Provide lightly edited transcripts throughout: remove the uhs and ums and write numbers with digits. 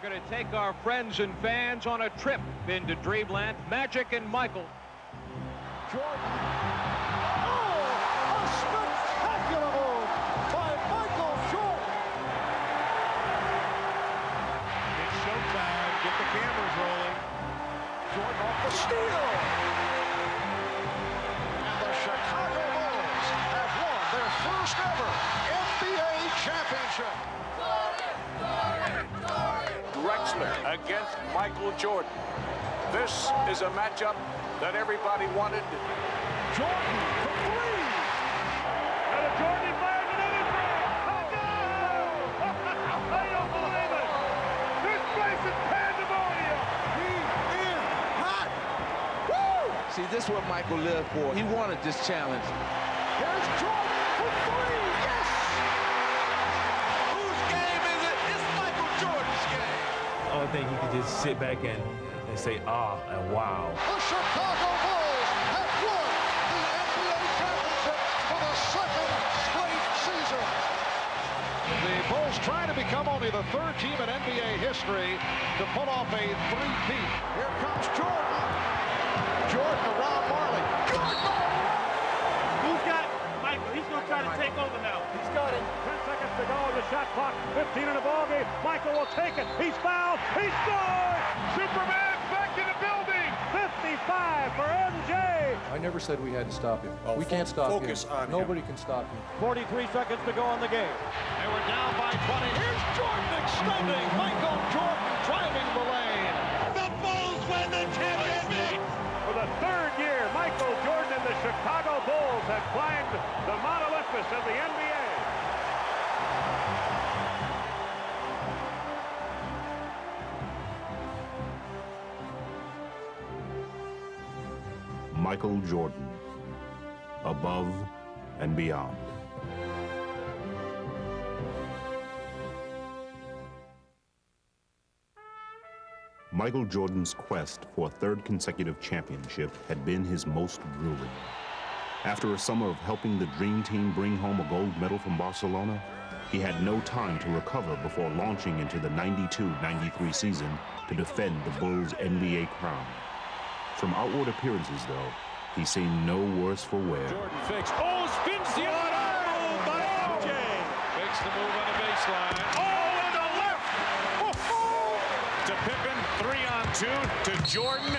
going to take our friends and fans on a trip into Dreamland. Magic and Michael. Jordan. Oh, a spectacular move by Michael Jordan. It's showtime. Get the cameras rolling. Jordan off the steal. And the Chicago Bulls have won their first ever NBA championship. Drexler against Michael Jordan. This is a matchup that everybody wanted. Jordan for three. And a Jordan fires another three. Oh, no! I don't believe it. This place is pandemonium. He is hot. Woo! See, this is what Michael lived for. He wanted this challenge. Here's Jordan for three. Yes! Whose game is it? It's Michael Jordan's game. I don't think you could just sit back and say, ah, and wow. The Chicago Bulls have won the NBA championship for the second straight season. The Bulls trying to become only the third team in NBA history to pull off a three-peat. Here comes Jordan. Jordan around Marley. Jordan! Who's got Michael? He's going to try to take over now. He's got it. 10 seconds to go. The shot clock. 15 in the ballgame. Michael will take it. He's fouled. He scored! Superman back in the building. 55 for MJ. I never said we had to stop him. We can't stop him. Nobody can stop him. 43 seconds to go on the game. And we're down by 20. Here's Jordan extending. Michael Jordan driving the lane. The Bulls win the championship. For the third year, Michael Jordan and the Chicago Bulls have climbed the Mount Olympus of the NBA. Michael Jordan, above and beyond. Michael Jordan's quest for a third consecutive championship had been his most grueling. After a summer of helping the Dream Team bring home a gold medal from Barcelona, he had no time to recover before launching into the 92-93 season to defend the Bulls' NBA crown. From outward appearances, though, he seemed no worse for wear. Jordan fakes. Oh, spins the other move by MJ. Fakes the move on the baseline. Oh, and the left. Oh, to Pippen, 3-on-2 to Jordan,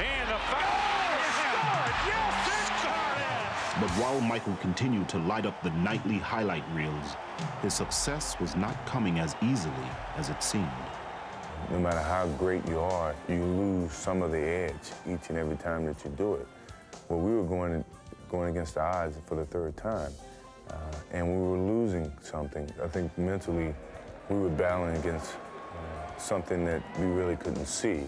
and the foul. Oh, yes, it's But while Michael continued to light up the nightly highlight reels, his success was not coming as easily as it seemed. No matter how great you are, you lose some of the edge each and every time that you do it. Well, we were going against the odds for the third time, and we were losing something. I think mentally, we were battling against something that we really couldn't see.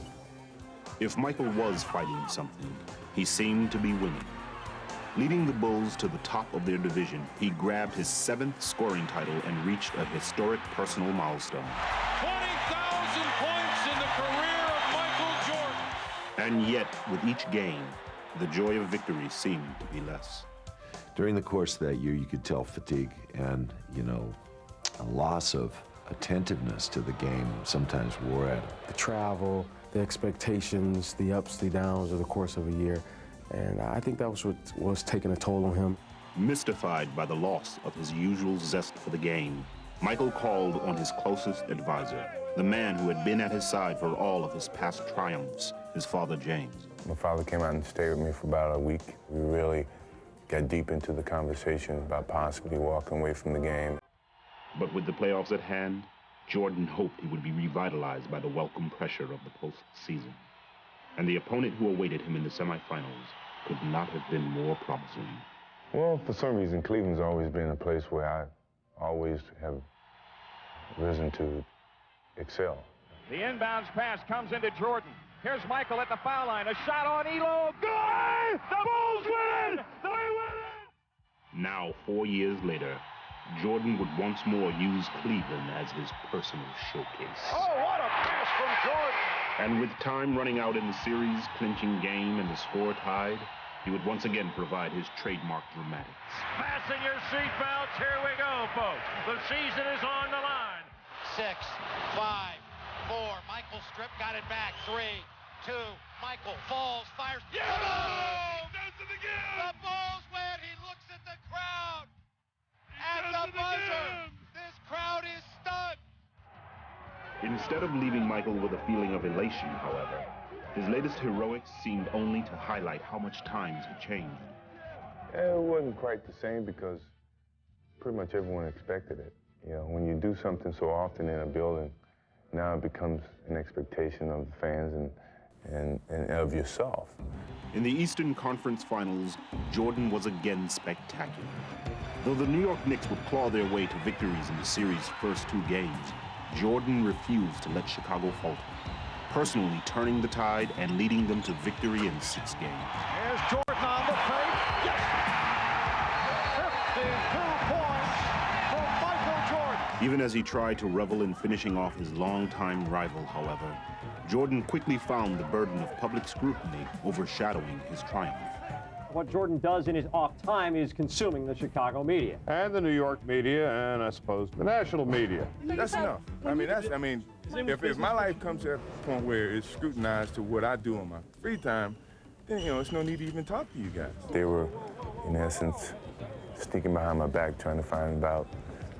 If Michael was fighting something, he seemed to be winning. Leading the Bulls to the top of their division, he grabbed his 7th scoring title and reached a historic personal milestone. 20,000 points in the career of Michael Jordan. And yet, with each game, the joy of victory seemed to be less. During the course of that year, you could tell fatigue and, a loss of attentiveness to the game sometimes wore at him. The travel, the expectations, the ups, the downs of the course of a year. And I think that was what was taking a toll on him. Mystified by the loss of his usual zest for the game, Michael called on his closest advisor, the man who had been at his side for all of his past triumphs, his father, James. My father came out and stayed with me for about a week. We really got deep into the conversation about possibly walking away from the game. But with the playoffs at hand, Jordan hoped he would be revitalized by the welcome pressure of the postseason. And the opponent who awaited him in the semifinals could not have been more promising. Well, for some reason, Cleveland's always been a place where I always have risen to excel. The inbounds pass comes into Jordan. Here's Michael at the foul line. A shot on Elo. Good! The Bulls win! They win it! Now, 4 years later, Jordan would once more use Cleveland as his personal showcase. Oh, what a pass from Jordan! And with time running out in the series-clinching game and the score tied, he would once again provide his trademark dramatics. Fasten your seatbelts. Here we go, folks. The season is on the line. 6, 5, 4. Michael strip, got it back. 3, 2. Michael falls, fires. Yeah! Does it again! The ball's wet. He looks at the crowd. At the buzzer. This crowd is stunned. Instead of leaving Michael with a feeling of elation, however, his latest heroics seemed only to highlight how much times had changed. It wasn't quite the same because pretty much everyone expected it. You know, when you do something so often in a building, now it becomes an expectation of the fans and of yourself. In the Eastern Conference Finals, Jordan was again spectacular. Though the New York Knicks would claw their way to victories in the series' first 2 games, Jordan refused to let Chicago falter, personally turning the tide and leading them to victory in 6 games. Here's Jordan on the fake. Yes! 52 points from Michael Jordan. Even as he tried to revel in finishing off his longtime rival, however, Jordan quickly found the burden of public scrutiny overshadowing his triumph. What Jordan does in his off time is consuming the Chicago media. And the New York media, and I suppose the national media. That's enough. If my life comes to a point where it's scrutinized to what I do in my free time, then, you know, it's no need to even talk to you guys. They were, in essence, sneaking behind my back trying to find out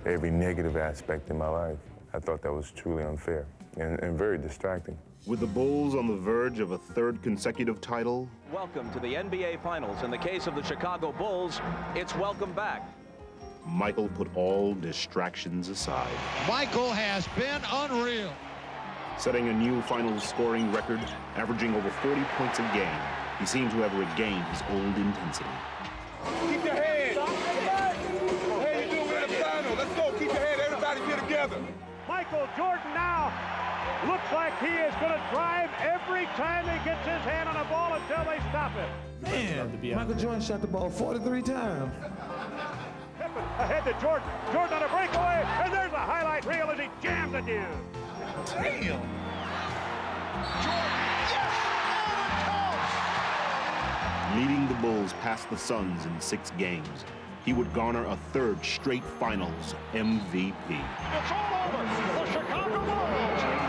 every negative aspect in my life. I thought that was truly unfair and very distracting. With the Bulls on the verge of a 3rd consecutive title. Welcome to the NBA Finals. In the case of the Chicago Bulls, it's welcome back. Michael put all distractions aside. Michael has been unreal. Setting a new finals scoring record, averaging over 40 points a game, he seemed to have regained his old intensity. Keep your head. Hey, you doing in the final? Let's go. Keep your head. Everybody get together. Michael Jordan now looks like he is going to drive every time he gets his hand on a ball until they stop it. Man, Michael Jordan shot the ball 43 times. Pippen ahead to Jordan. Jordan on a breakaway, and there's a highlight reel as he jams a dude. Damn. Jordan, yes! Leading the Bulls past the Suns in 6 games, he would garner a 3rd straight Finals MVP. It's all over. The Chicago Bulls have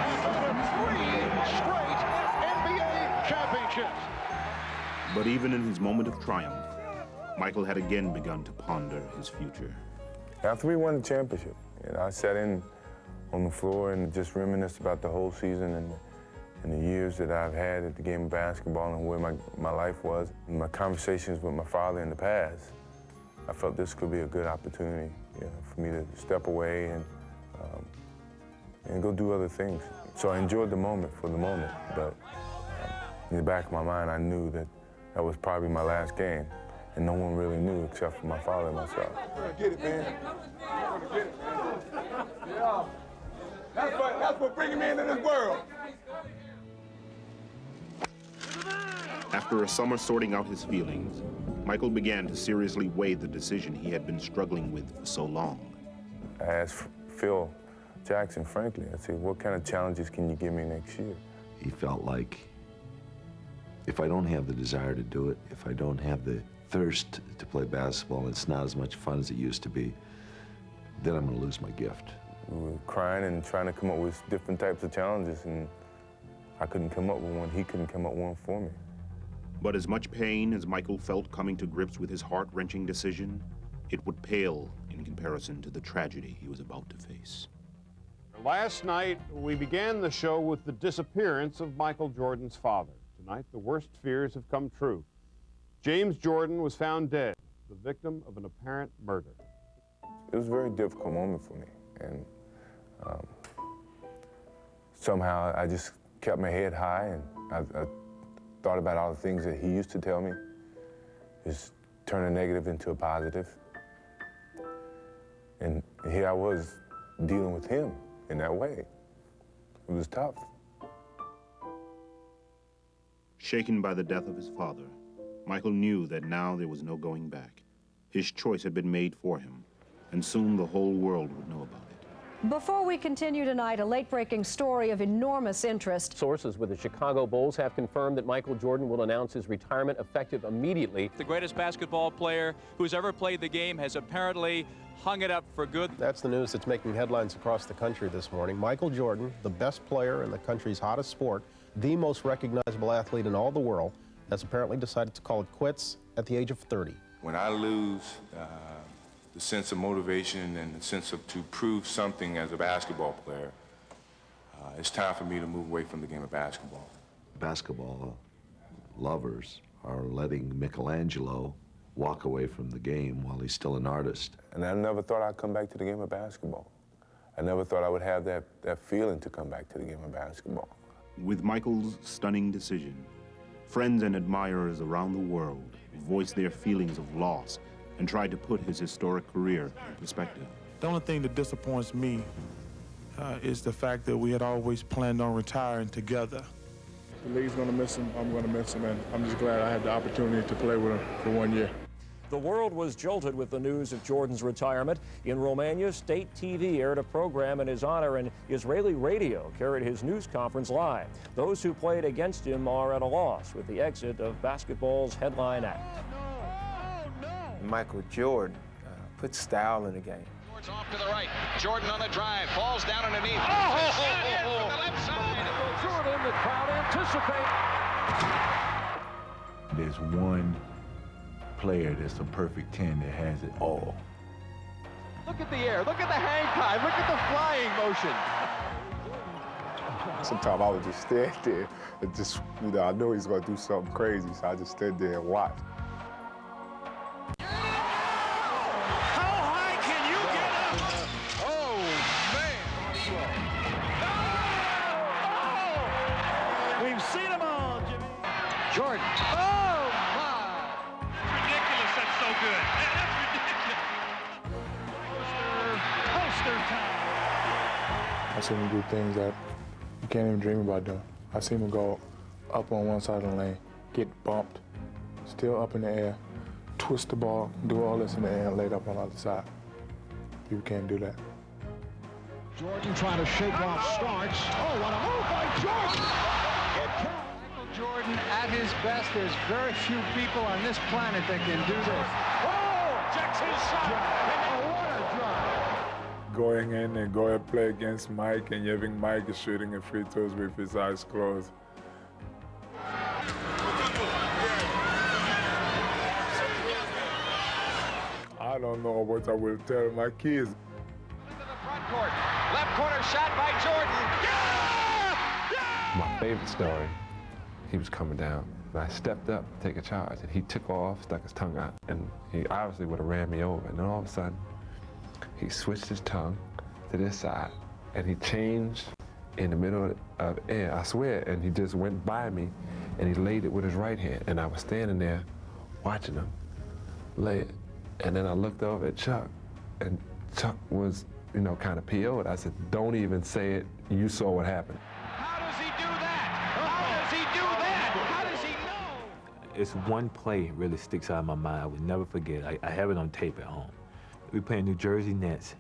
3 straight NBA championships. But even in his moment of triumph, Michael had again begun to ponder his future. After we won the championship, I sat in on the floor and just reminisced about the whole season and the years that I've had at the game of basketball and where my life was. And my conversations with my father in the past, I felt this could be a good opportunity, for me to step away and go do other things. So I enjoyed the moment for the moment, but in the back of my mind, I knew that that was probably my last game, and no one really knew except for my father and myself. You're gonna get it, man. You're gonna get it, man. Yeah. That's what bringing me into this world. After a summer sorting out his feelings, Michael began to seriously weigh the decision he had been struggling with for so long. I asked Phil Jackson, frankly, I said, what kind of challenges can you give me next year? He felt like if I don't have the desire to do it, if I don't have the thirst to play basketball, and it's not as much fun as it used to be, then I'm going to lose my gift. We were crying and trying to come up with different types of challenges, and I couldn't come up with one. He couldn't come up with one for me. But as much pain as Michael felt coming to grips with his heart-wrenching decision, it would pale in comparison to the tragedy he was about to face. Last night, we began the show with the disappearance of Michael Jordan's father. Tonight, the worst fears have come true. James Jordan was found dead, the victim of an apparent murder. It was a very difficult moment for me, and somehow I just kept my head high, and I thought about all the things that he used to tell me, just turn a negative into a positive. And here I was dealing with him in that way. It was tough. Shaken by the death of his father, Michael knew that now there was no going back. His choice had been made for him, and soon the whole world would know about it. Before we continue tonight, a late-breaking story of enormous interest. Sources with the Chicago Bulls have confirmed that Michael Jordan will announce his retirement effective immediately. The greatest basketball player who's ever played the game has apparently hung it up for good. That's the news that's making headlines across the country this morning. Michael Jordan, the best player in the country's hottest sport, the most recognizable athlete in all the world, has apparently decided to call it quits at the age of 30. When I lose the sense of motivation and the sense of to prove something as a basketball player, it's time for me to move away from the game of basketball. Basketball lovers are letting Michelangelo walk away from the game while he's still an artist. And I never thought I'd come back to the game of basketball. I never thought I would have that feeling to come back to the game of basketball. With Michael's stunning decision, friends and admirers around the world voiced their feelings of loss and tried to put his historic career in perspective. The only thing that disappoints me is the fact that we had always planned on retiring together. The league's going to miss him. I'm going to miss him, and I'm just glad I had the opportunity to play with him for 1 year. The world was jolted with the news of Jordan's retirement. In Romania, state TV aired a program in his honor, and Israeli radio carried his news conference live. Those who played against him are at a loss with the exit of basketball's headline act. Michael Jordan put style in the game. Jordan's off to the right. Jordan on the drive. Falls down underneath. From the left side. Jordan, the crowd anticipate. There's one player that's a perfect 10 that has it all. Look at the air. Look at the hang time. Look at the flying motion. Sometimes I would just stand there and just, I know he's going to do something crazy, so I just stand there and watch. Jordan. Oh, my. That's ridiculous. That's so good. That's ridiculous. Poster time. I've seen him do things that you can't even dream about doing. I've seen him go up on one side of the lane, get bumped, still up in the air, twist the ball, do all this in the air, and lay it up on the other side. People can't do that. Jordan trying to shake off starts. Oh, what a move by Jordan. Jordan at his best. There's very few people on this planet that can do this. Oh, checks his shot. Oh, what a drive. Going in and going to play against Mike, and having Mike is shooting at free throws with his eyes closed. I don't know what I will tell my kids. Into the front court. Left corner shot by Jordan. My favorite story, he was coming down, and I stepped up to take a charge, and he took off, stuck his tongue out, and he obviously would have ran me over. And then all of a sudden, he switched his tongue to this side, and he changed in the middle of air, I swear, and he just went by me, and he laid it with his right hand, and I was standing there watching him lay it. And then I looked over at Chuck, and Chuck was, kind of PO'd. I said, don't even say it, you saw what happened. How does he do that? How does he do that? How does he know? It's one play really sticks out in my mind. I would never forget. I have it on tape at home. We playing New Jersey Nets.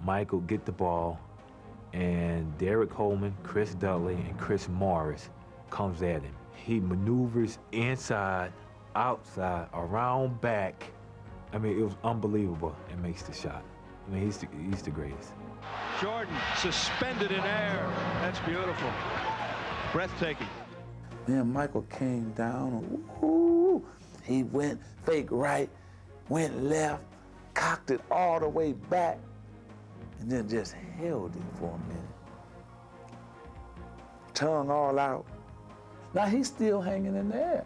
Michael get the ball, and Derek Coleman, Chris Dudley, and Chris Morris comes at him. He maneuvers inside, outside, around, back. I mean, it was unbelievable, and makes the shot. I mean, he's the greatest. Jordan suspended in air. That's beautiful. Breathtaking. Then Michael came down. Ooh, he went fake right, went left, cocked it all the way back, and then just held it for a minute. Tongue all out. Now he's still hanging in the air.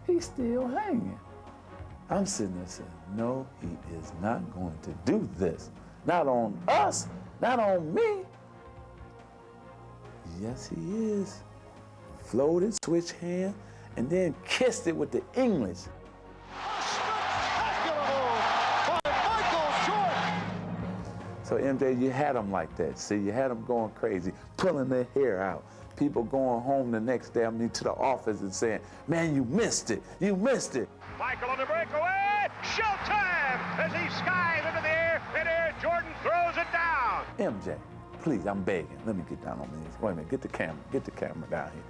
He's still hanging. I'm sitting there saying, no, he is not going to do this. Not on us, not on me. Yes, he is. Floated, switch hand, and then kissed it with the English. So MJ, you had them like that. See, you had them going crazy, pulling their hair out. People going home the next day, to the office and saying, man, you missed it. You missed it. Michael on the breakaway. Showtime as he skies into the air. In air, Jordan throws it down. MJ, please, I'm begging. Let me get down on my knees. Wait a minute, get the camera down here.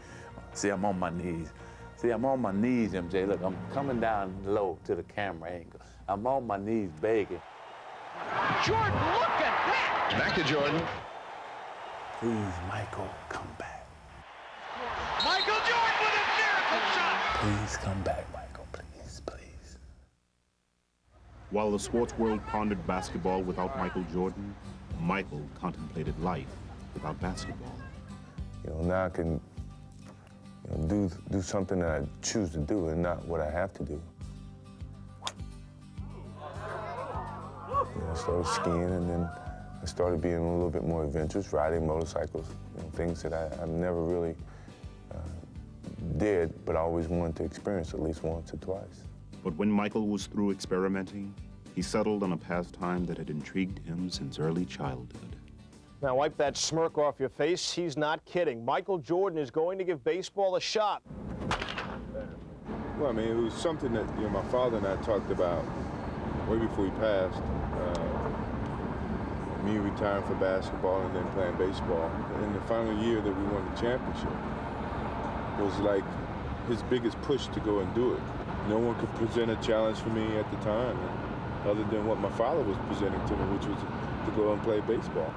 See, I'm on my knees. See, I'm on my knees, MJ. Look, I'm coming down low to the camera angle. I'm on my knees begging. Jordan, look at that! Back to Jordan. Please, Michael, come back. Michael Jordan with a miracle shot! Please come back, Michael, please, please. While the sports world pondered basketball without Michael Jordan, Michael contemplated life without basketball. Now I can do something that I choose to do and not what I have to do. I started skiing, and then I started being a little bit more adventurous, riding motorcycles, things that I never really did, but I always wanted to experience at least once or twice. But when Michael was through experimenting, he settled on a pastime that had intrigued him since early childhood. Now wipe that smirk off your face. He's not kidding. Michael Jordan is going to give baseball a shot. Well, I mean, it was something that my father and I talked about way before he passed. Me retiring for basketball and then playing baseball. In the final year that we won the championship was like his biggest push to go and do it. No one could present a challenge for me at the time, other than what my father was presenting to me, which was to go and play baseball.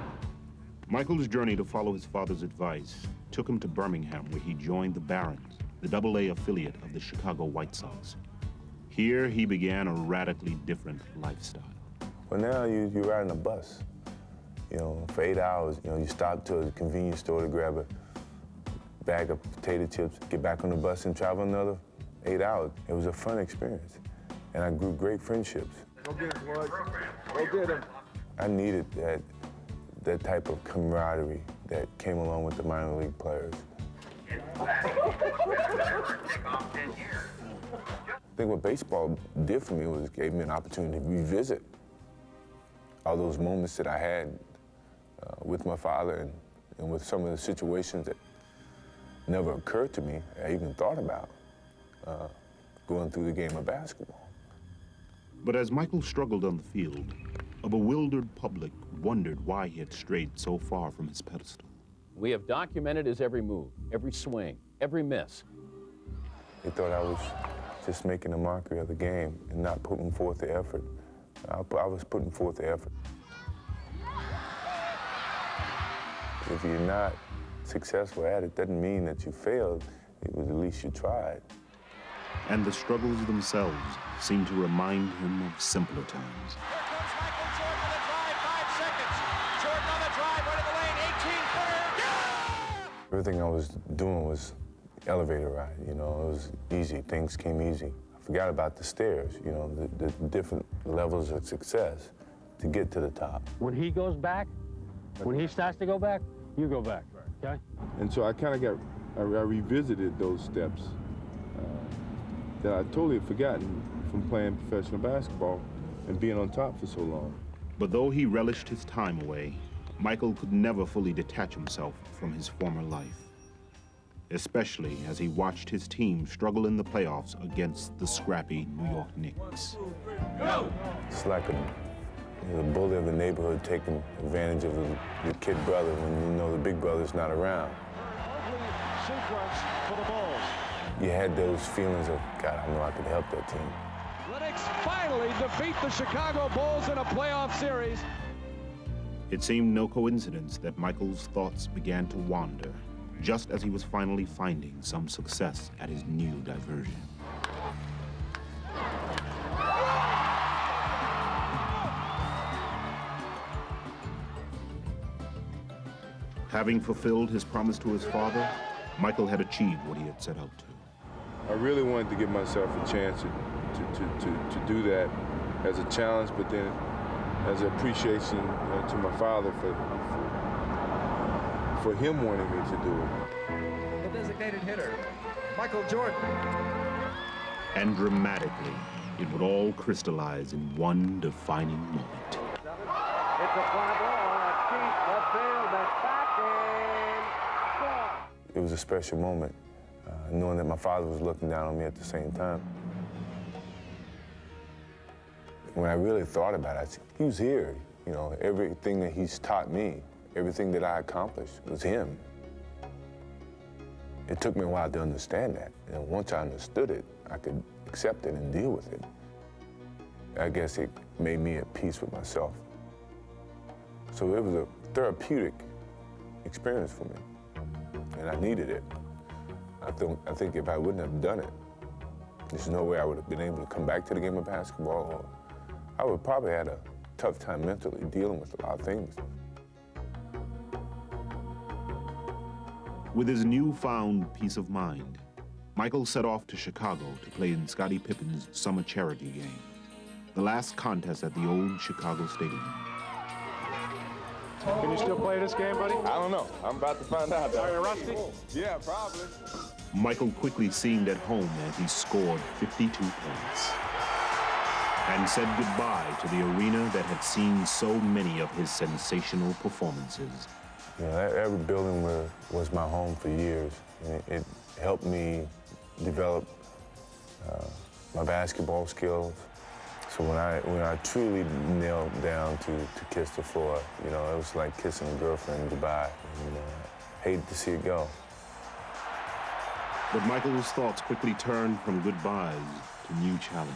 Michael's journey to follow his father's advice took him to Birmingham, where he joined the Barons, the Double-A affiliate of the Chicago White Sox. Here, he began a radically different lifestyle. Well, now you ride in a bus. For 8 hours, you stop to a convenience store to grab a bag of potato chips, get back on the bus and travel another 8 hours. It was a fun experience, and I grew great friendships. Go get him, boys. Go get him. I needed that type of camaraderie that came along with the minor league players. I think what baseball did for me was gave me an opportunity to revisit all those moments that I had with my father and with some of the situations that never occurred to me, I even thought about going through the game of basketball. But as Michael struggled on the field, a bewildered public wondered why he had strayed so far from his pedestal. We have documented his every move, every swing, every miss. They thought I was just making a mockery of the game and not putting forth the effort. I was putting forth the effort. If you're not successful at it, doesn't mean that you failed. It was at least you tried. And the struggles themselves seemed to remind him of simpler times. Here comes Michael Jordan with a drive, 5 seconds. Jordan on the drive, right in the lane, 18-footer. Yeah! Everything I was doing was elevator ride, it was easy. Things came easy. I forgot about the stairs, the different levels of success to get to the top. When he goes back, when he starts to go back, you go back, okay? And so I kind of I revisited those steps that I totally had forgotten from playing professional basketball and being on top for so long. But though he relished his time away, Michael could never fully detach himself from his former life, especially as he watched his team struggle in the playoffs against the scrappy New York Knicks. It's like the bully of the neighborhood taking advantage of the kid brother when the big brother's not around. Sequence for the Bulls. You had those feelings of, God, I know I could help that team. Lennox finally defeat the Chicago Bulls in a playoff series. It seemed no coincidence that Michael's thoughts began to wander, just as he was finally finding some success at his new diversion. Having fulfilled his promise to his father, Michael had achieved what he had set out to. I really wanted to give myself a chance to do that as a challenge, but then as an appreciation to my father for him wanting me to do it. The designated hitter, Michael Jordan. And dramatically, it would all crystallize in one defining moment. It's a fly ball, that's deep, left field, that's back, and score. It was a special moment, knowing that my father was looking down on me at the same time. When I really thought about it, he was here. You know, everything that he's taught me, everything that I accomplished was him. It took me a while to understand that. And once I understood it, I could accept it and deal with it. I guess it made me at peace with myself. So it was a therapeutic experience for me, and I needed it. I think if I wouldn't have done it, there's no way I would have been able to come back to the game of basketball, or I would probably had a tough time mentally dealing with a lot of things. With his newfound peace of mind, Michael set off to Chicago to play in Scottie Pippen's summer charity game, the last contest at the old Chicago Stadium. Can you still play this game, buddy? I don't know. I'm about to find out. Are you rusty? Yeah, probably. Michael quickly seemed at home as he scored 52 points and said goodbye to the arena that had seen so many of his sensational performances. You know, every building was my home for years. And it helped me develop my basketball skills. So when I truly knelt down to kiss the floor, you know, it was like kissing a girlfriend goodbye. And, hated to see it go. But Michael's thoughts quickly turned from goodbyes to new challenges.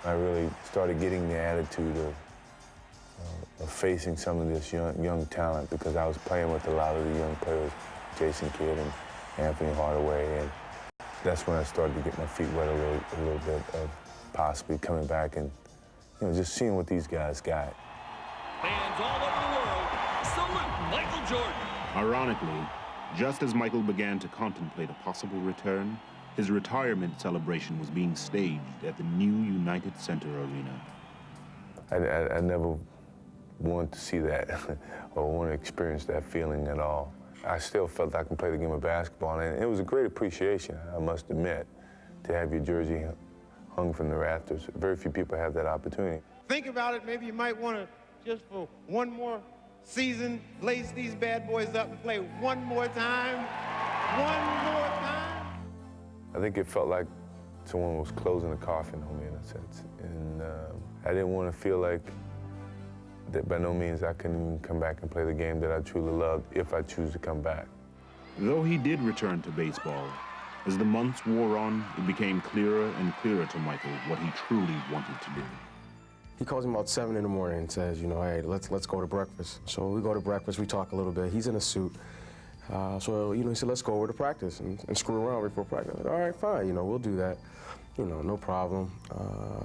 I really started getting the attitude of facing some of this young talent, because I was playing with a lot of the young players, Jason Kidd and Anthony Hardaway, and that's when I started to get my feet wet a little bit of possibly coming back and, you know, just seeing what these guys got. Fans all over the world, salute Michael Jordan. Ironically, just as Michael began to contemplate a possible return, his retirement celebration was being staged at the new United Center Arena. I never wanted to see that or want to experience that feeling at all. I still felt I could play the game of basketball, and it was a great appreciation, I must admit, to have your jersey hung from the rafters. Very few people have that opportunity. Think about it, maybe you might want to, just for one more season, lace these bad boys up and play one more time. One more time. I think it felt like someone was closing the coffin on me, in a sense. And I didn't want to feel like that by no means I couldn't even come back and play the game that I truly loved if I choose to come back. Though he did return to baseball, as the months wore on, it became clearer and clearer to Michael what he truly wanted to do. He calls me about 7 in the morning and says, you know, hey, let's go to breakfast. So we go to breakfast, we talk a little bit. He's in a suit. So, you know, he said, let's go over to practice and screw around before practice. I said, all right, fine, you know, we'll do that. You know, no problem.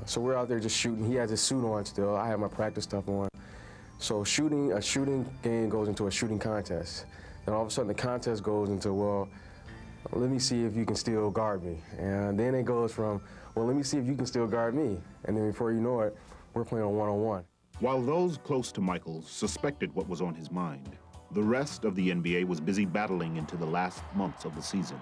So we're out there just shooting. He has his suit on still. I have my practice stuff on. So a shooting game goes into a shooting contest. Then all of a sudden the contest goes into, well, let me see if you can still guard me. And then it goes from, well, let me see if you can still guard me. And then before you know it, we're playing on one-on-one. While those close to Michael suspected what was on his mind, the rest of the NBA was busy battling into the last months of the season.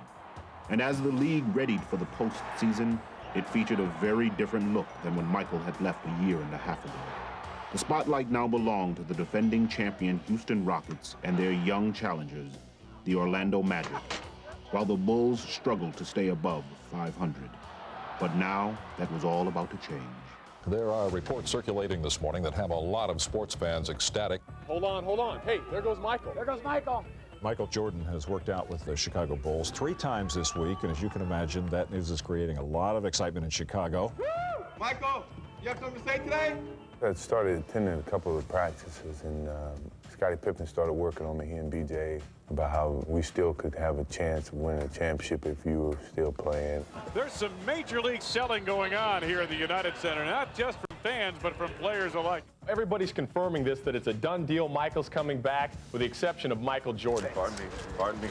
And as the league readied for the postseason, it featured a very different look than when Michael had left a year and a half ago. The spotlight now belonged to the defending champion Houston Rockets and their young challengers, the Orlando Magic, while the Bulls struggled to stay above 500. But now that was all about to change. There are reports circulating this morning that have a lot of sports fans ecstatic. Hold on. Hey, there goes Michael. There goes Michael. Michael Jordan has worked out with the Chicago Bulls 3 times this week, and as you can imagine, that news is creating a lot of excitement in Chicago. Woo! Michael, you have something to say today? I started attending a couple of practices, and Scottie Pippen started working on me, he and BJ, about how we still could have a chance of winning a championship if you were still playing. There's some major league selling going on here at the United Center, not just from fans, but from players alike. Everybody's confirming this, that it's a done deal. Michael's coming back, with the exception of Michael Jordan. Pardon me.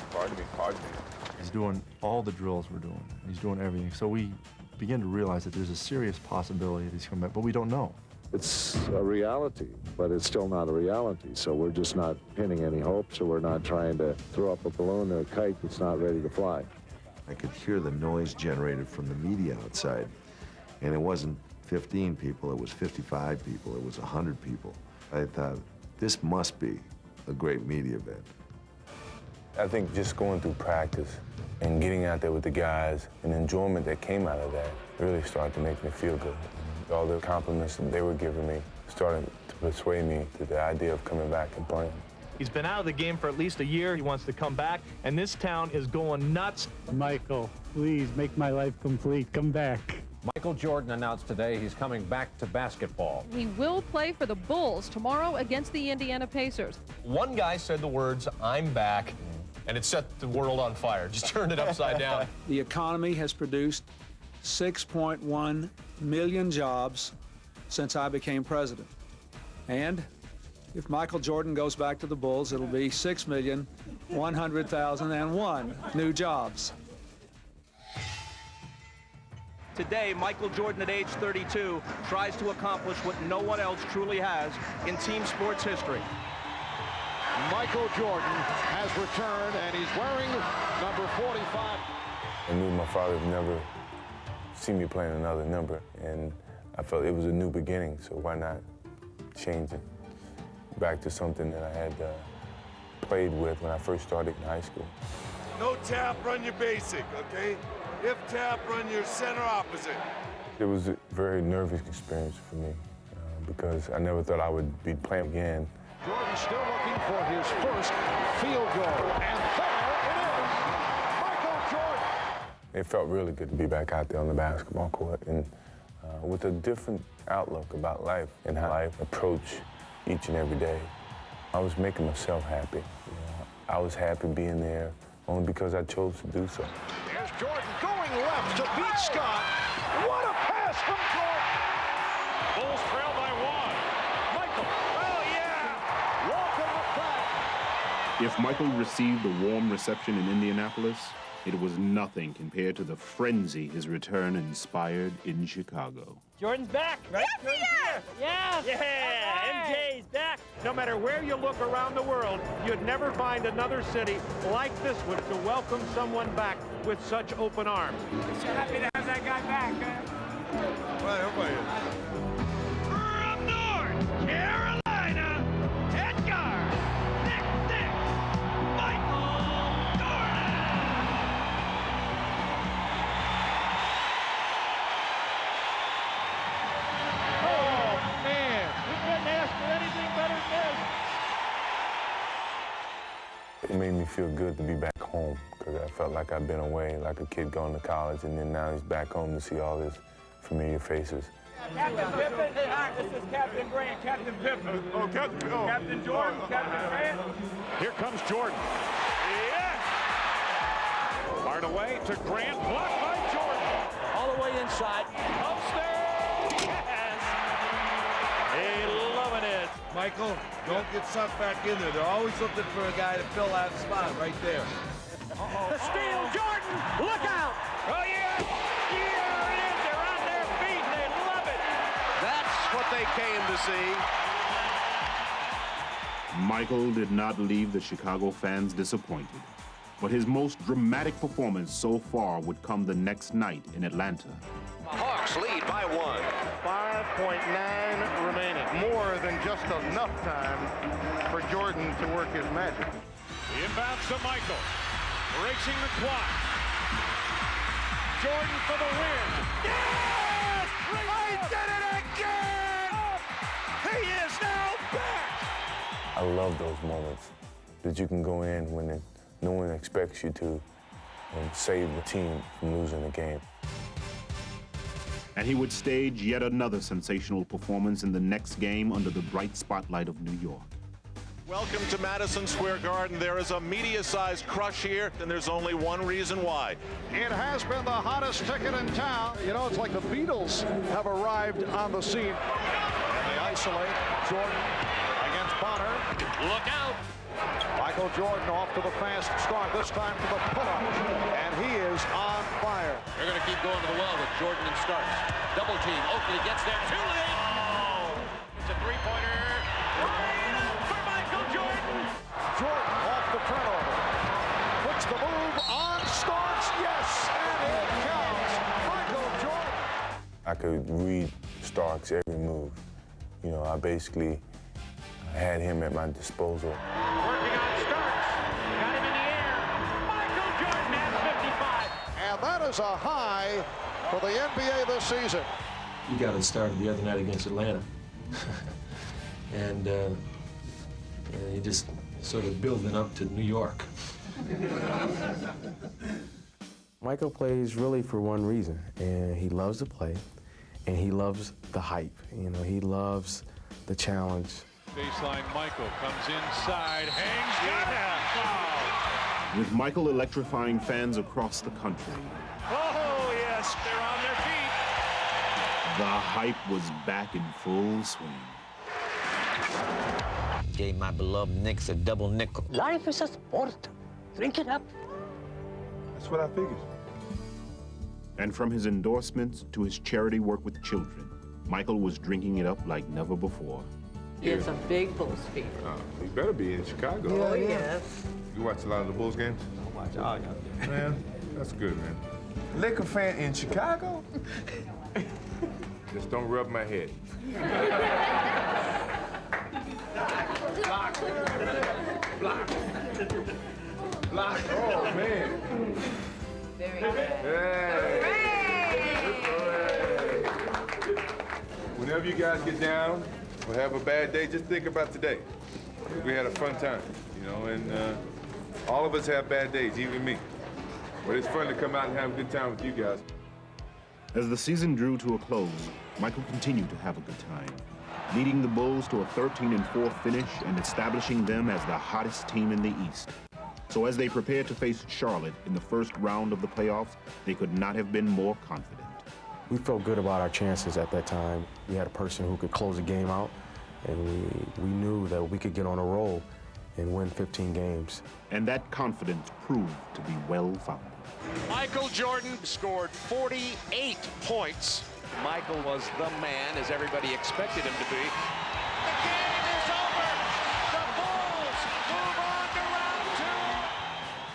He's doing all the drills we're doing. He's doing everything. So we begin to realize that there's a serious possibility that he's coming back, but we don't know. It's a reality, but it's still not a reality. So we're just not pinning any hopes, or we're not trying to throw up a balloon or a kite that's not ready to fly. I could hear the noise generated from the media outside, and it wasn't 15 people, it was 55 people, it was 100 people. I thought, this must be a great media event. I think just going through practice and getting out there with the guys and the enjoyment that came out of that really started to make me feel good. All the compliments that they were giving me started to persuade me to the idea of coming back and playing. He's been out of the game for at least a year. He wants to come back, and this town is going nuts. Michael, please make my life complete. Come back. Michael Jordan announced today he's coming back to basketball. He will play for the Bulls tomorrow against the Indiana Pacers. One guy said the words, "I'm back," and it set the world on fire. Just turned it upside down. The economy has produced 6.1 million jobs since I became president. And if Michael Jordan goes back to the Bulls, it'll be 6,100,001 new jobs. Today, Michael Jordan, at age 32, tries to accomplish what no one else truly has in team sports history. Michael Jordan has returned, and he's wearing number 45. I knew my father would never see me playing another number, and I felt it was a new beginning, so why not change it back to something that I had played with when I first started in high school. No tap, run your basic, okay? If tap, run your center opposite. It was a very nervous experience for me because I never thought I would be playing again. Jordan still looking for his first field goal, and there it is, Michael Jordan. It felt really good to be back out there on the basketball court and with a different outlook about life and how I approach each and every day. I was making myself happy. You know, I was happy being there only because I chose to do so. There's Jordan going left to beat Scott. What a pass from Jordan! Bulls trail by one. Michael, oh yeah! Walking the back. If Michael received a warm reception in Indianapolis, it was nothing compared to the frenzy his return inspired in Chicago. Jordan's back, right? Yes, he is! Yeah! Yeah! MJ's back! No matter where you look around the world, you'd never find another city like this one to welcome someone back with such open arms. I'm so happy to have that guy back. Right, everybody is. From North Carolina, Edgar, Nick, Michael Jordan. Oh, man. We couldn't ask for anything better than this. It made me feel good to be back home because I felt like I'd been away, like a kid going to college, and then now he's back home to see all his familiar faces. Captain Pippen, this is Captain Grant, Captain Pippen. Oh, Captain, oh. Captain Jordan, Captain Grant. Here comes Jordan. Yes! Hard away to Grant, blocked by Jordan. All the way inside. Upstairs! Yes! Loving it. Michael, don't get sucked back in there. They're always looking for a guy to fill that spot right there. The steal, Jordan, look out! Oh, yeah! Here it is. They're on their feet, and they love it. That's what they came to see. Michael did not leave the Chicago fans disappointed, but his most dramatic performance so far would come the next night in Atlanta. The Hawks lead by 1. 5.9 remaining. More than just enough time for Jordan to work his magic. The inbounds to Michael. Racing the clock. Jordan for the win. Yes! I did it again! He is now back! I love those moments that you can go in when no one expects you to and save the team from losing the game. And he would stage yet another sensational performance in the next game under the bright spotlight of New York. Welcome to Madison Square Garden. There is a media-sized crush here, and there's only one reason why. It has been the hottest ticket in town. You know, it's like the Beatles have arrived on the scene. And they isolate Jordan against Bonner. Look out! Michael Jordan off to the fast start, this time to the pull-up, and he is on fire. They're going to keep going to the well with Jordan and Starks. Double team. Oakley gets there. Too late. Oh! It's a three-pointer. Right up for Michael Jordan. Jordan off the turnover. Puts the move on Starks. Yes, and it counts. Michael Jordan. I could read Starks' every move. You know, I basically had him at my disposal. Working on Starks. Got him in the air. Michael Jordan has 55. And that is a high for the NBA this season. You got it started the other night against Atlanta. and you're just sort of building up to New York. Michael plays really for one reason, and he loves to play, and he loves the hype. You know, he loves the challenge. Baseline Michael comes inside, hangs, got it! Foul! With Michael electrifying fans across the country, Oh, yes, they're on their feet. the hype was back in full swing. Gave my beloved Knicks a double nickel. Life is a sport. Drink it up. That's what I figured. And from his endorsements to his charity work with children, Michael was drinking it up like never before. It's a big Bulls fan. You better be in Chicago. Oh, yes. You watch a lot of the Bulls games? I watch all y'all games. Man, that's good, man. Laker fan in Chicago? Just don't rub my head. Block. Block. Block. Oh, man. Very good. Hey. Whenever you guys get down or have a bad day, just think about today. We had a fun time, you know, and all of us have bad days, even me. But it's fun to come out and have a good time with you guys. As the season drew to a close, Michael continued to have a good time, leading the Bulls to a 13-4 finish and establishing them as the hottest team in the East. So as they prepared to face Charlotte in the first round of the playoffs, they could not have been more confident. We felt good about our chances at that time. We had a person who could close the game out, and we knew that we could get on a roll and win 15 games. And that confidence proved to be well-founded. Michael Jordan scored 48 points. Michael was the man, as everybody expected him to be. The game is over. The Bulls move on to round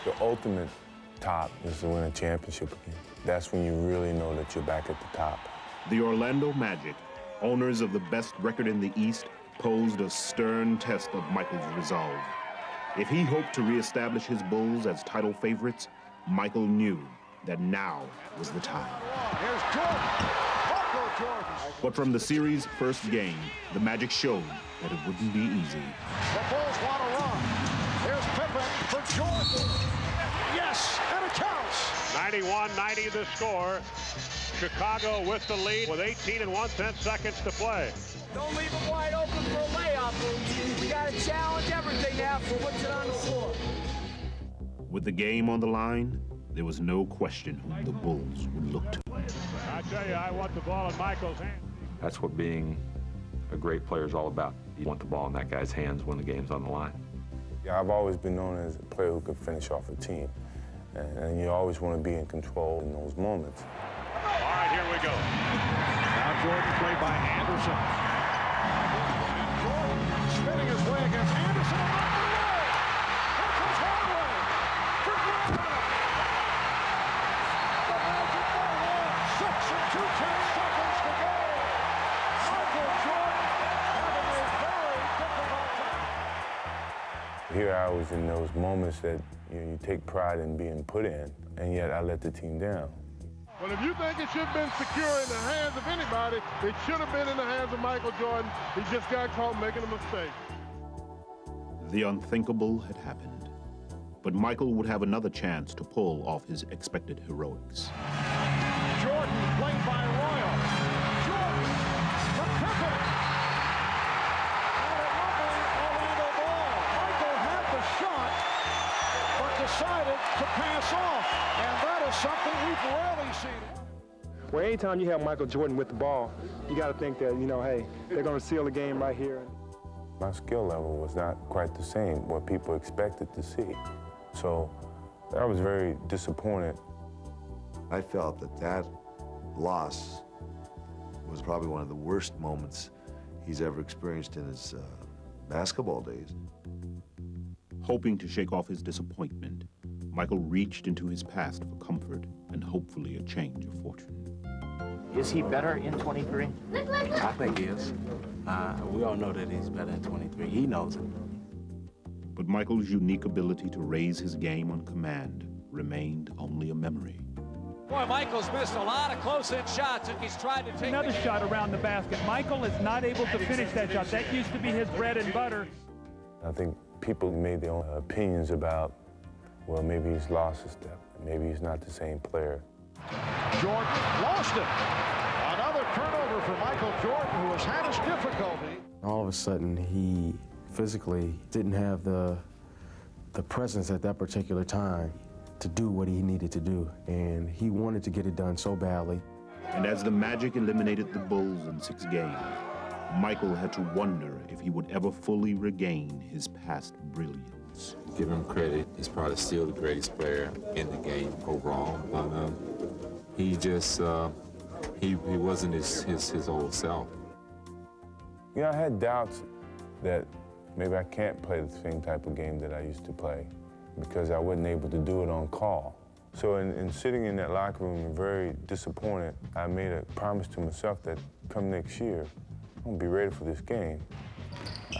two. The ultimate top is to win a championship again. That's when you really know that you're back at the top. The Orlando Magic, owners of the best record in the East, posed a stern test of Michael's resolve. If he hoped to reestablish his Bulls as title favorites, Michael knew that now was the time. Here's Jordan. Michael Jordan. But from the series' first game, the Magic showed that it wouldn't be easy. The Bulls want to run. Here's Pippen for Jordan. Yes, and it counts. 91-90 the score. Chicago with the lead with 18 1/10 seconds to play. Don't leave them wide open for a layup. We got to challenge everything now for what's on the floor. With the game on the line, there was no question who the Bulls would look to. I tell you, I want the ball in Michael's hand. That's what being a great player is all about. You want the ball in that guy's hands when the game's on the line. Yeah, I've always been known as a player who could finish off a team. And you always want to be in control in those moments. All right, here we go. Now Jordan played by Anderson. Jordan spinning his way against Anderson. Here comes Hardaway. For Grant. The Magic by 1. 6 and 2/10 seconds to go. Michael Jordan having a very difficult time. Here I was in those moments that you take pride in being put in, and yet I let the team down. Well, if you think it should have been secure in the hands of anybody, it should have been in the hands of Michael Jordan. He just got caught making a mistake. The unthinkable had happened, but Michael would have another chance to pull off his expected heroics. Jordan played by Royal. Jordan from Pippen. And it will be Orlando ball. Michael had the shot, but decided to pass off. And that is something we've rarely seen. Well, anytime you have Michael Jordan with the ball, you got to think that, you know, hey, they're going to seal the game right here. My skill level was not quite the same, what people expected to see. So I was very disappointed. I felt that loss was probably one of the worst moments he's ever experienced in his basketball days. Hoping to shake off his disappointment, Michael reached into his past for comfort and hopefully a change of fortune. Is he better in 23? I think he is. We all know that he's better in 23. He knows it. But Michael's unique ability to raise his game on command remained only a memory. Boy, Michael's missed a lot of close-in shots, and he's tried to take another shot around the basket. Michael is not able to finish that shot. That used to be his bread and butter. I think people made their own opinions about, well, maybe he's lost a step. Maybe he's not the same player. Jordan lost it. Another turnover for Michael Jordan, who has had his difficulty. All of a sudden, he physically didn't have the presence at that particular time to do what he needed to do, and he wanted to get it done so badly. And as the Magic eliminated the Bulls in 6 games, Michael had to wonder if he would ever fully regain his past brilliance. Give him credit, he's probably still the greatest player in the game overall, but he just, he wasn't his old self. You know, I had doubts that maybe I can't play the same type of game that I used to play because I wasn't able to do it on call. So in sitting in that locker room very disappointed, I made a promise to myself that come next year, I'm gonna be ready for this game.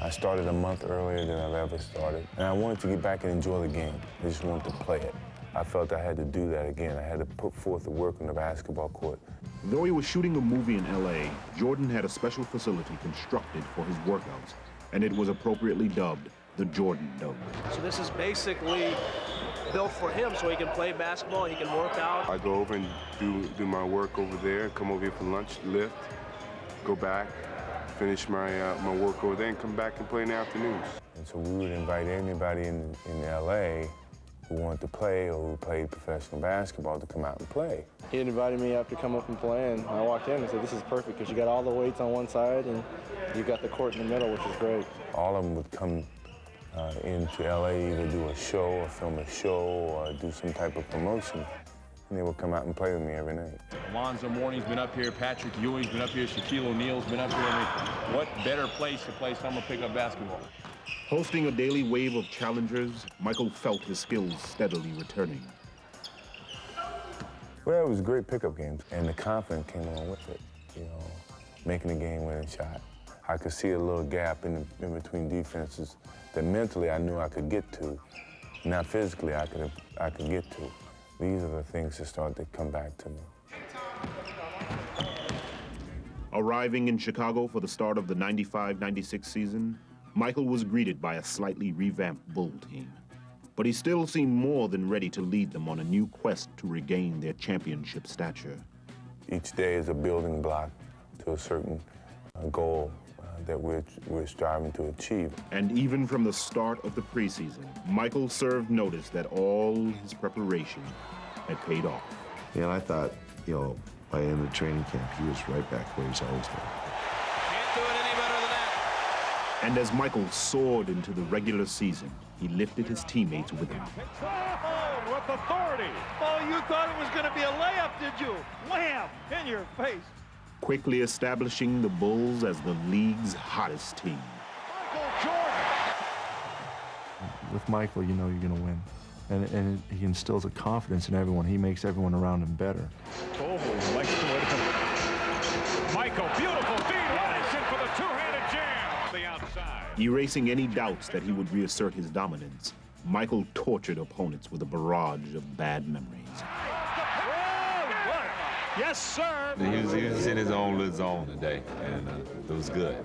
I started a month earlier than I ever started, and I wanted to get back and enjoy the game. I just wanted to play it. I felt I had to do that again. I had to put forth the work on the basketball court. Though he was shooting a movie in LA, Jordan had a special facility constructed for his workouts, and it was appropriately dubbed the Jordan Dome. So this is basically built for him so he can play basketball, he can work out. I go over and do my work over there, come over here for lunch, lift, go back, finish my work over there, and come back and play in the afternoons. And so we would invite anybody in LA who wanted to play or who played professional basketball to come out and play. He invited me up to come up and play, and I walked in and said, this is perfect because you got all the weights on one side and you got the court in the middle, which is great. All of them would come into LA, either do a show or film a show or do some type of promotion. And they would come out and play with me every night. Alonzo Mourning's been up here, Patrick Ewing's been up here, Shaquille O'Neal's been up here. I mean, what better place to play summer pickup basketball? Hosting a daily wave of challengers, Michael felt his skills steadily returning. Well, it was great pickup games, and the confidence came along with it, you know, making a game-winning shot. I could see a little gap in between defenses that mentally I knew I could get to, not physically I could get to. These are the things that started to come back to me. Arriving in Chicago for the start of the 95-96 season, Michael was greeted by a slightly revamped Bull team. But he still seemed more than ready to lead them on a new quest to regain their championship stature. Each day is a building block to a certain goal that we're striving to achieve. And even from the start of the preseason, Michael served notice that all his preparation had paid off. And I thought, you know, by the end of the training camp, he was right back where he's always been. Can't do it any better than that. And as Michael soared into the regular season, he lifted his teammates with him. With authority. Oh, you thought it was going to be a layup, did you? Wham! In your face. Quickly establishing the Bulls as the league's hottest team. Michael Jordan. With Michael, you know you're going to win. And he instills a confidence in everyone. He makes everyone around him better. Oh, Michael, beautiful feed, Robinson for the two-handed jam. The outside. Erasing any doubts that he would reassert his dominance, Michael tortured opponents with a barrage of bad memories. Yes, sir. He was in his own little zone today, and it was good.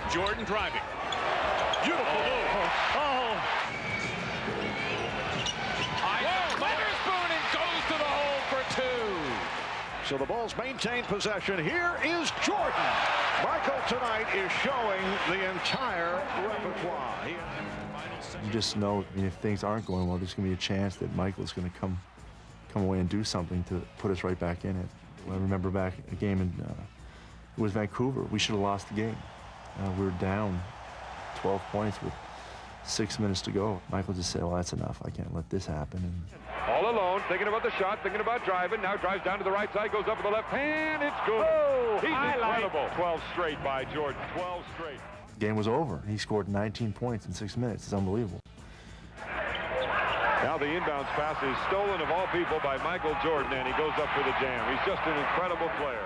Jordan driving. Beautiful move. Oh. Witherspoon and goes to the hole for two. So the Bulls maintain possession. Here is Jordan. Michael tonight is showing the entire repertoire. You just know, I mean, if things aren't going well, there's going to be a chance that Michael's going to come away and do something to put us right back in it. I remember back a game in, it was Vancouver. We should have lost the game. We were down 12 points with 6 minutes to go. Michael just said, well, that's enough. I can't let this happen. And All alone, thinking about the shot, thinking about driving. Now drives down to the right side, goes up with the left hand. It's good. Oh, he's incredible. 12 straight by Jordan. 12 straight. the game was over. He scored 19 points in 6 minutes. It's unbelievable. Now the inbounds pass is stolen of all people by Michael Jordan, and he goes up for the jam. He's just an incredible player.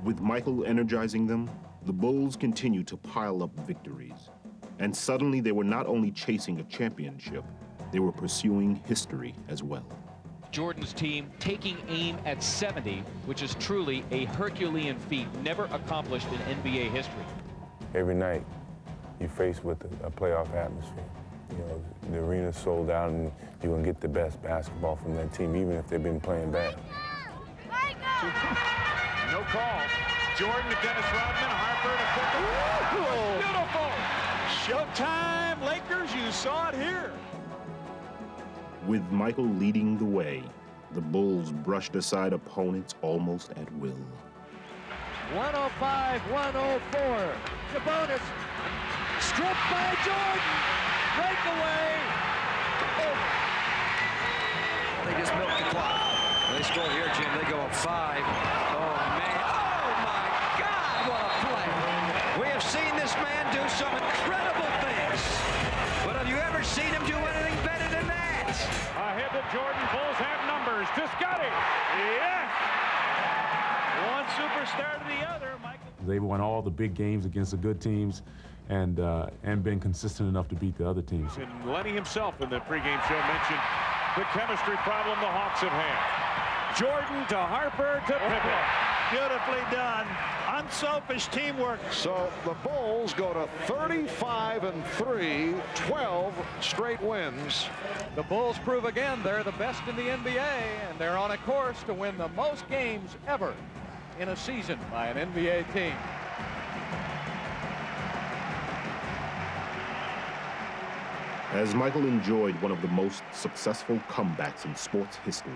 With Michael energizing them, the Bulls continued to pile up victories. And suddenly they were not only chasing a championship, they were pursuing history as well. Jordan's team taking aim at 70, which is truly a Herculean feat never accomplished in NBA history. Every night, you're faced with a playoff atmosphere. You know, the arena's sold out, and you're going to get the best basketball from that team, even if they've been playing bad. No call. Jordan to Dennis Rodman, Harper to Pippen. Beautiful. Showtime, Lakers. You saw it here. With Michael leading the way, the Bulls brushed aside opponents almost at will. 105-104. Sabonis. Stripped by Jordan. Breakaway. Over. They just milked the clock. They score here, Jim. They go up 5. Oh, man. Oh, my God. What a play. We have seen this man do some incredible things. But have you ever seen him do anything better than that? Ahead to Jordan. Bulls have numbers. To Scotty. Yes. One superstar to the other. Michael. They've won all the big games against the good teams and been consistent enough to beat the other teams. And Lenny himself in the pregame show mentioned the chemistry problem the Hawks have had. Jordan to Harper to Pippen. Beautifully done. Unselfish teamwork. So the Bulls go to 35-3, 12 straight wins. The Bulls prove again they're the best in the NBA, and they're on a course to win the most games ever in a season by an NBA team. As Michael enjoyed one of the most successful comebacks in sports history,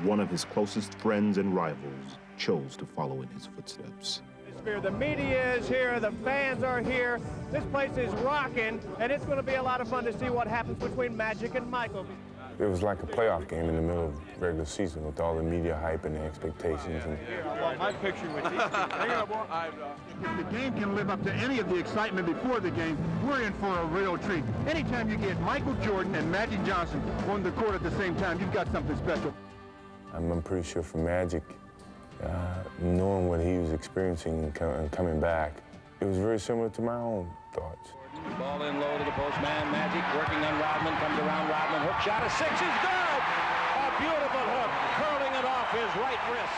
one of his closest friends and rivals chose to follow in his footsteps. The media is here, the fans are here. This place is rocking, and it's going to be a lot of fun to see what happens between Magic and Michael. It was like a playoff game in the middle of regular season with all the media hype and the expectations. And I want my picture with you. If the game can live up to any of the excitement before the game, we're in for a real treat. Anytime you get Michael Jordan and Magic Johnson on the court at the same time, you've got something special. I'm pretty sure for Magic, knowing what he was experiencing and coming back, it was very similar to my own thoughts. Ball in low to the post man. Magic working on Rodman. Comes around Rodman. Hook shot of 6 is good. A beautiful hook. Curling it off his right wrist.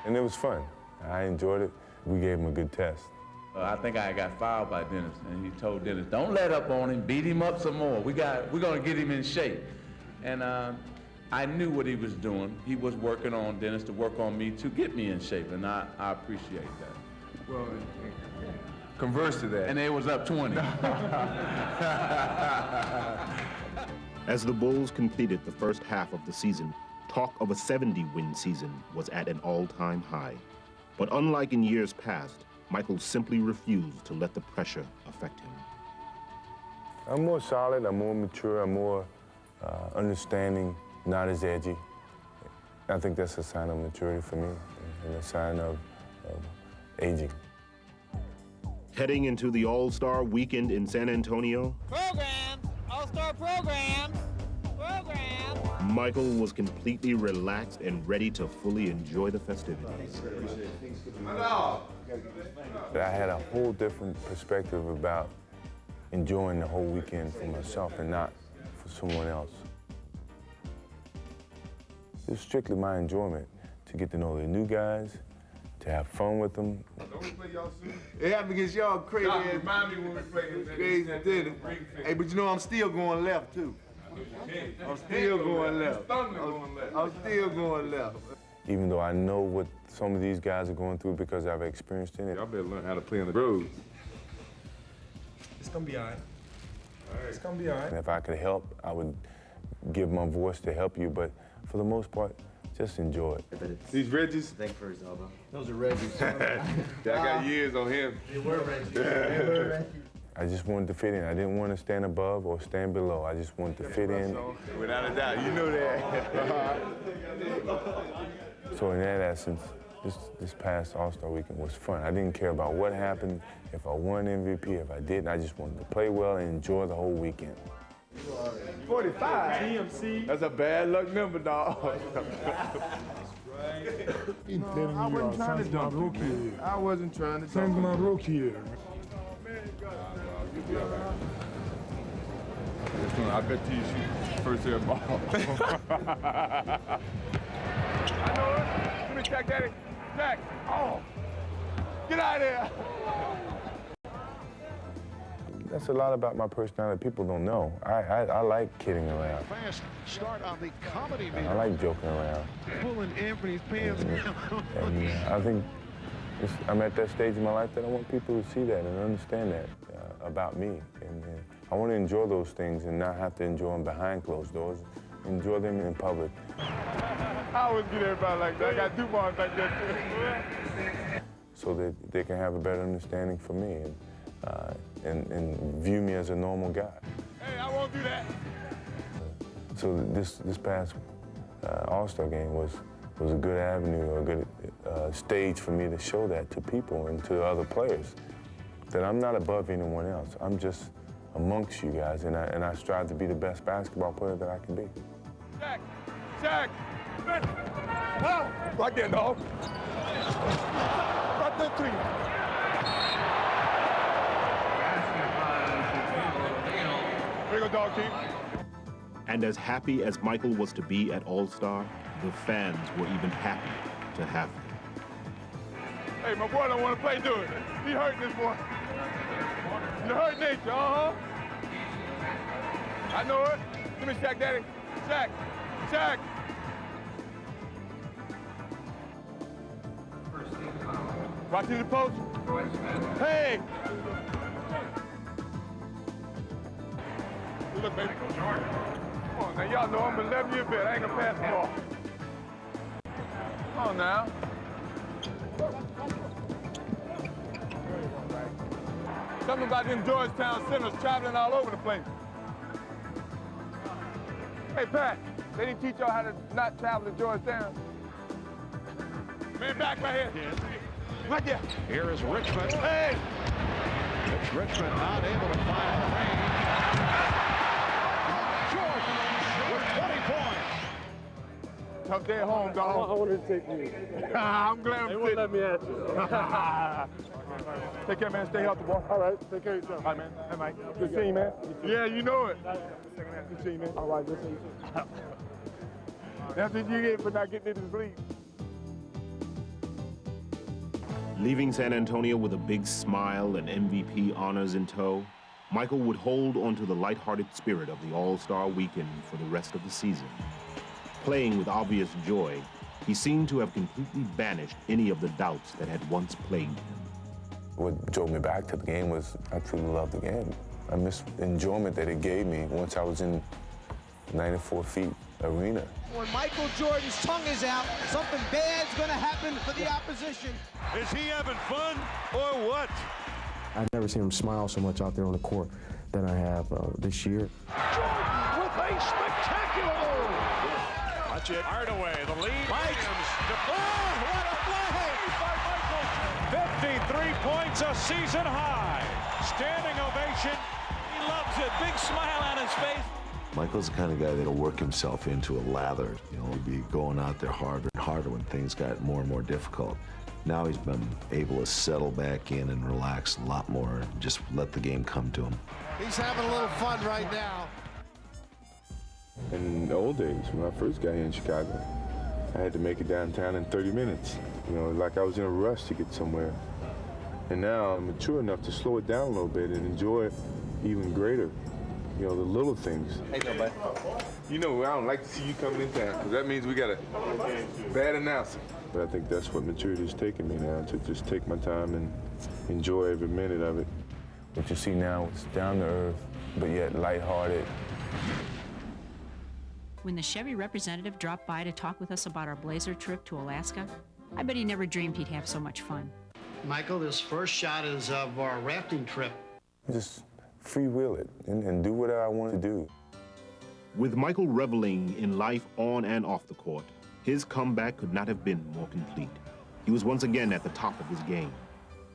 And it was fun. I enjoyed it. We gave him a good test. I think I got fouled by Dennis, and he told Dennis, don't let up on him, beat him up some more. We're going to get him in shape. And I knew what he was doing. He was working on Dennis to work on me to get me in shape, and I appreciate that. Well, converse to that. And it was up 20. As the Bulls completed the first half of the season, talk of a 70-win season was at an all-time high. But unlike in years past, Michael simply refused to let the pressure affect him. I'm more solid, I'm more mature, I'm more understanding, not as edgy. I think that's a sign of maturity for me and a sign of aging. Heading into the All-Star weekend in San Antonio, Programs. All-Star programs. Michael was completely relaxed and ready to fully enjoy the festivities. I had a whole different perspective about enjoying the whole weekend for myself and not for someone else. It was strictly my enjoyment to get to know the new guys, to have fun with them. It happened against y'all crazy ass. Remind me when we played crazy did it. Hey, but you know I'm still going left too. I'm still going left. I'm still going left. Even though I know what some of these guys are going through because I've experienced it. Y'all better learn how to play on the road. It's gonna be all right. It's gonna be all right. And if I could help, I would give my voice to help you, but for the most part, just enjoy it. These Reggies? Thank for his elbow. Those are Reggies. Yeah, I got years on him. They were Reggies. They were Reggies. I just wanted to fit in. I didn't want to stand above or stand below. I just wanted to fit in. Without a doubt, you know that. So in that essence, this past All-Star weekend was fun. I didn't care about what happened, if I won MVP, if I didn't. I just wanted to play well and enjoy the whole weekend. 45? TMC. That's a bad luck number, dog. I wasn't trying to dump you, man. I wasn't trying to dump you. my rookie year. I bet you shoot first air ball. I know it. Let me check, Daddy. Check. Oh. Get out of here. That's a lot about my personality people don't know. I like kidding around. Fast start on the comedy meter. I like joking around. Pulling Anthony's pants. And I think I'm at that stage in my life that I want people to see that and understand that about me. And I want to enjoy those things and not have to enjoy them behind closed doors. Enjoy them in public. I always get everybody like that. I got DuPont like that too. So that they can have a better understanding for me and view me as a normal guy. Hey, I won't do that. So this past All-Star game was a good avenue, a good stage for me to show that to people and to other players, that I'm not above anyone else. I'm just amongst you guys, and I strive to be the best basketball player that I can be. Jack! Jack! Oh, right there, dog. Right there, three. Here you go, dog team. And as happy as Michael was to be at All-Star, the fans were even happier to have him. Hey, my boy don't want to play, do it. He hurting this boy. You hurt nature, I know it. Give me Shaq, Daddy. Shaq. Shaq. Right to the post. Hey. Look, baby. Come on, now. Y'all know I'm 11 years old. I ain't gonna pass the ball. Come on, now. Something about them Georgetown centers traveling all over the place. Hey, Pat, they didn't teach y'all how to not travel to Georgetown? Man, back right here. Right there. Here is Richmond. Hey! It's Richmond not able to find the range. Jordan with 20 points. Tough day at home, dog. I wanted to take you. I'm glad they won't let me at you. Take care, man. Stay healthy, boy. All right. Take care of yourself. All right, man. Hey, Mike. Good seeing you, man. Yeah, you know it. Good seeing you, man. All right. Good seeing you. That's what you get for not getting into the sleep. Leaving San Antonio with a big smile and MVP honors in tow, Michael would hold onto the lighthearted spirit of the All-Star weekend for the rest of the season. Playing with obvious joy, he seemed to have completely banished any of the doubts that had once plagued him. What drove me back to the game was I truly loved the game. I missed the enjoyment that it gave me once I was in 94 feet arena. When Michael Jordan's tongue is out, something bad's going to happen for the opposition. Is he having fun or what? I've never seen him smile so much out there on the court than I have this year. Jordan with a spectacular move. Watch it. Hardaway, the lead. Williams. Oh, what a play by Michael. 53 points, a season high. Standing ovation. He loves it. Big smile on his face. Michael's the kind of guy that'll work himself into a lather. You know, he'll be going out there harder and harder when things got more and more difficult. Now he's been able to settle back in and relax a lot more and just let the game come to him. He's having a little fun right now. In the old days, when I first got here in Chicago, I had to make it downtown in 30 minutes. You know, like I was in a rush to get somewhere. And now I'm mature enough to slow it down a little bit and enjoy it even greater. You know, the little things. Hey, no, bud. You know, I don't like to see you coming in town, because that means we got a bad announcer. But I think that's what maturity is taking me now, to just take my time and enjoy every minute of it. What you see now is down to earth, but yet lighthearted. When the Chevy representative dropped by to talk with us about our Blazer trip to Alaska, I bet he never dreamed he'd have so much fun. Michael, this first shot is of our rafting trip. Just freewheel it and do whatever I want to do. With Michael reveling in life on and off the court, his comeback could not have been more complete. He was once again at the top of his game.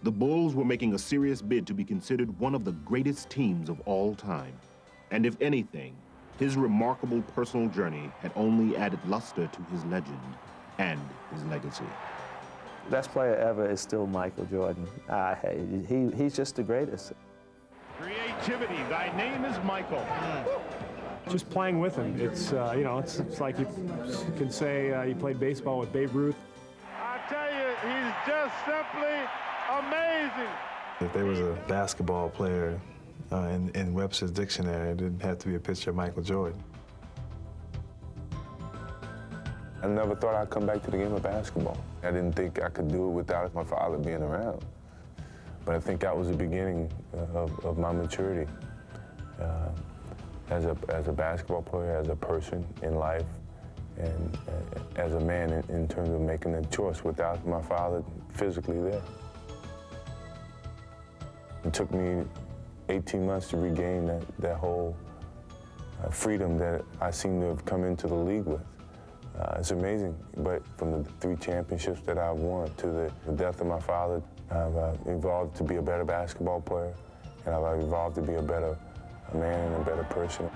The Bulls were making a serious bid to be considered one of the greatest teams of all time. And if anything, his remarkable personal journey had only added luster to his legend and his legacy. Best player ever is still Michael Jordan. He's just the greatest. Creativity. Thy name is Michael. Just playing with him. It's you know, it's like you could say you played baseball with Babe Ruth. I tell you, he's just simply amazing. If there was a basketball player in Webster's dictionary, it didn't have to be a picture of Michael Jordan. I never thought I'd come back to the game of basketball. I didn't think I could do it without my father being around. But I think that was the beginning of my maturity as a basketball player, as a person in life, and as a man in terms of making a choice without my father physically there. It took me 18 months to regain that whole freedom that I seem to have come into the league with. It's amazing, but from the 3 championships that I've won to the death of my father, I've evolved to be a better basketball player, and I've evolved to be a better man and a better person.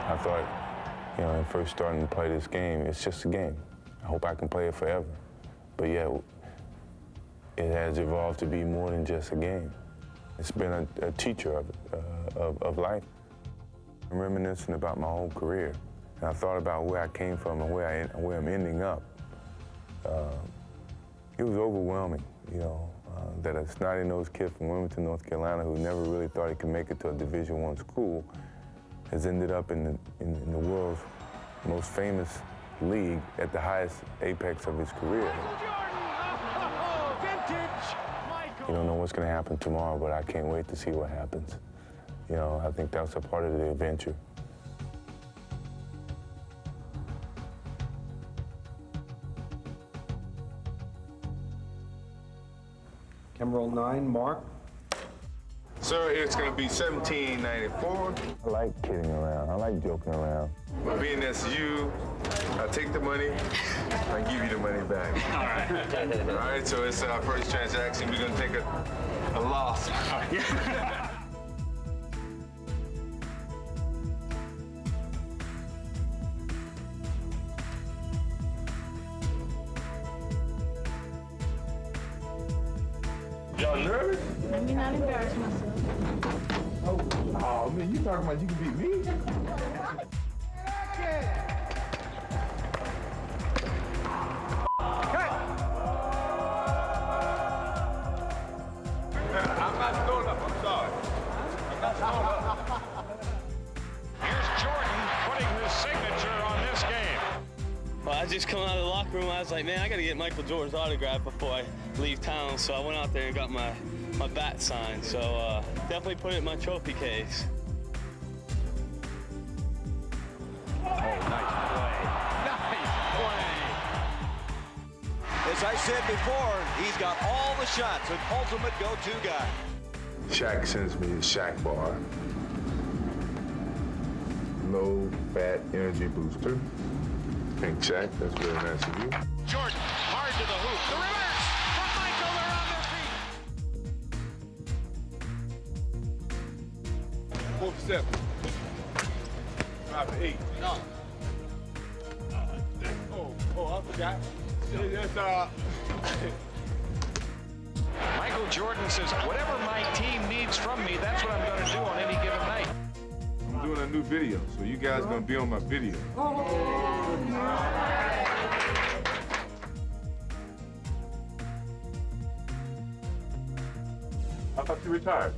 I thought, you know, when first starting to play this game, it's just a game. I hope I can play it forever. But yeah, it has evolved to be more than just a game. It's been a teacher of life. I'm reminiscing about my whole career, and I thought about where I came from and where I'm ending up. It was overwhelming, you know, that a snotty-nosed kid from Wilmington, North Carolina, who never really thought he could make it to a Division I school, has ended up in the world's most famous league at the highest apex of his career. You don't know what's going to happen tomorrow, but I can't wait to see what happens. You know, I think that's a part of the adventure. Camera roll 9, Mark. Sir, it's going to be $17.94. I like kidding around. I like joking around. But being that's you, I take the money, I give you the money back. All right. All right, so it's our first transaction. We're going to take a loss. All right. Y'all nervous? Let me not embarrass myself. Oh, man, you talking about you can beat me? I'm not throwing up, I'm sorry. I'm not throwing up. Here's Jordan putting his signature on this game. Well, I just come out of the locker room, I was like, man, I got to get Michael Jordan's autograph before I leave town. So I went out there and got my bat signed. So definitely put it in my trophy case. Oh, nice play. Nice play. As I said before, he's got all the shots, an ultimate go-to guy. Shaq sends me a Shaq bar. Low fat energy booster. Thank Shaq, that's very nice of you. Jordan, hard to the hoop. The reverse from Michael, they're on their feet. 4 for 7. 5 for 8. No. Oh, I forgot. That's, Michael Jordan says, whatever my team needs from me, that's what I'm going to do on any given night. I'm doing a new video, so you guys gonna be on my video. I thought you retired.